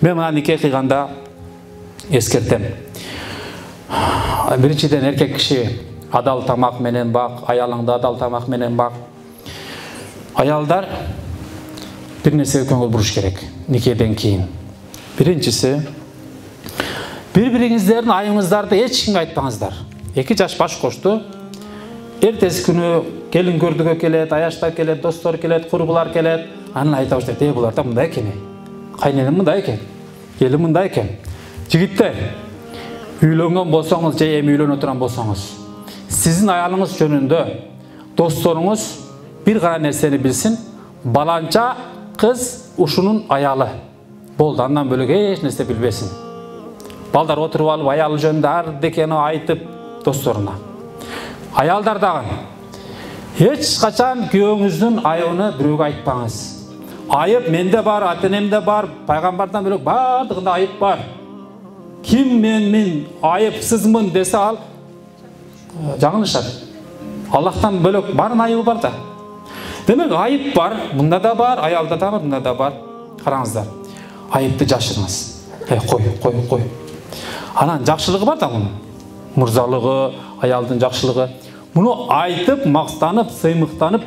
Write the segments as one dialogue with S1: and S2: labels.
S1: Мен мына нике кыйганда эскертем. Биринчиден эркек киши адал тамак менен бак, аялыңды адал тамак менен бак. Аялдар бир нерсеге көңүл буруш керек никеден кийин. Биринчиси, бири-бириңиздердин айыңыздарды эч кимге айтпаңыздар. 2 жаш баш кошту. Эртеси күнү келин көрдүгө келет, аяштар келет, достор келет, курбулар келет. Анан айта баштайт: булар да мындай экен. Кайненем мындай экен. Келин мындай экен. Жигиттер, үйлөнгөн болсоңуз же эми үйлөнө турган болсоңуз, сиздин аялыңыз жөнүндө досторуңуз бир гана нерсени билсин: баланча кыз ушунун аялы. Болду, андан бөлөк эч нерсе билбесин. Балдар отуруп алып аялы жөнүндө ар декени айтып досторуна. Аялдар дагы эч качан күйөөңүздүн айыбын бирөөгө айтпаңыз. Айып менде бар, ата-энемде бар, пайгамбардан бөлөк бардыгында айып бар. Ким мен айыпсызмын десе ал жаңылышат. Аллахтан бөлөк барын айыбы бар да. Демек айып бар, мында да бар, аялда да бар, мында да бар. Караңыздар. Айыпты жашырыңыз. Кой. Анан жакшылыгы бар да мунун. Мурзалыгы, аялдын жакшылыгы. Муну айтып, макстанып, сыймыктанып,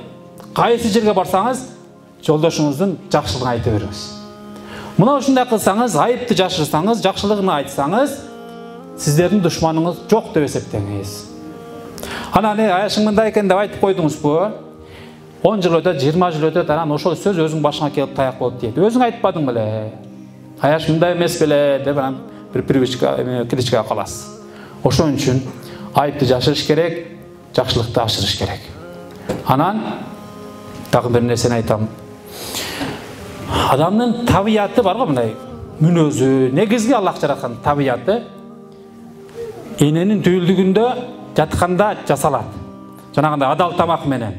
S1: кайсы жерге барсаңыз, жолдошуңуздун жакшылыгын айта бериңиз. Мына ушундай кылсаңыз, айыпты жашырсаңыз, жакшылыгын айтсаңыз, сиздердин душманыңыз жок деп эсептеңиз. Анан аяшың мындай экен деп айтып койдуңузбу? 10 жыл өтөт, 20 жыл өтөт, анан ошол сөз өзүң башыңа келип таяк болот дейт. Өзүң айтпадың беле? Аяш мындай эмес беле деп анан бир привычка, критикага каласыз. Ошон үчүн айыпты жашырыш керек, жакшылыкты ашырыш керек. Анан дагы бир нерсени айтам. Адамдын табияты бар го, мындай мүнөзү, негизги Аллах жараткан табияты эненин түйүлдүгүндө жатканда жасалат. Жанагындай адал тамак менен.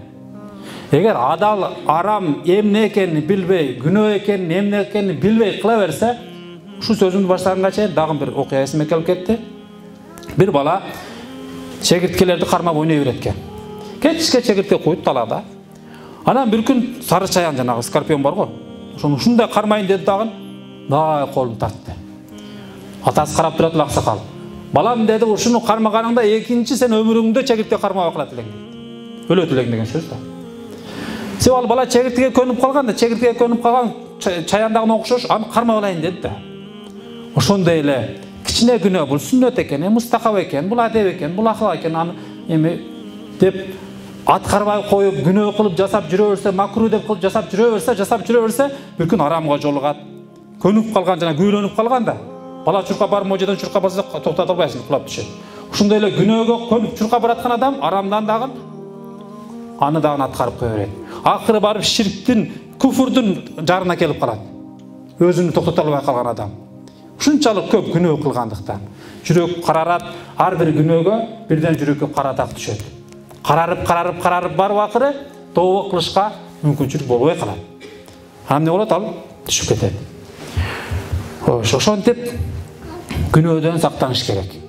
S1: Эгер адал арам эмне экенин билбей, күнөө экенин, эмне экенин билбей кыла берсе, ушу сөзүмдү баштаганга чейин дагы бир окуя эсиме келип кетти. Бир бала чегирткелерди кармап ойной береткен. Кечке чегиртке куйуп талада. Анан бир күн сары чаян, жанагы скорпион бар го. Ушундай кармайын деди дагы, дай колун тартты. Атасы карап турат, аксакал. Балам деди, ушуну кармаганыңда экинчи сен өмүрүңдө чегиртке кармабай калат элең дейт. Өлөт элең деген сөз да. Себеби ал бала чегирткеге көнүп калган да, чегирткеге көнүп калган чаяндагына окшош, аны кармап алайын деди да. Ошондой эле кичине күнөө, бул сүннөт экен, мустахаб экен, бул адеп экен, бул акыл экен, аны эми деп аткарбай коюп, күнөө кылып жасап жүрө берсе, макру деп кылып жасап жүрө берсе, бир күн арамга жолугат. Көнүп калган, жана күйрөнүп калган да. Бала чурка бар, можадан чурка барса токтото албайсың, кулап түшөт. Ушундай эле күнөөгө көнүп чурка бараткан адам арамдан дагы аны дагы аткарып кое берет. Акыры барып ширктин, куфурдун жарына келип калат. Өзүнү токтото албай калган адам. Ушунчалык көп күнөө кылгандыктан жүрөк карарат, ар бир күнөөгө бирден жүрөккө кара так түшөт. Карарып барып акыры тообо кылышка мүмкүнчүлүк болбой калат. Анан эмне болот? Ал түшүп кетет. Ошентип күнөөдөн сактаныш керек.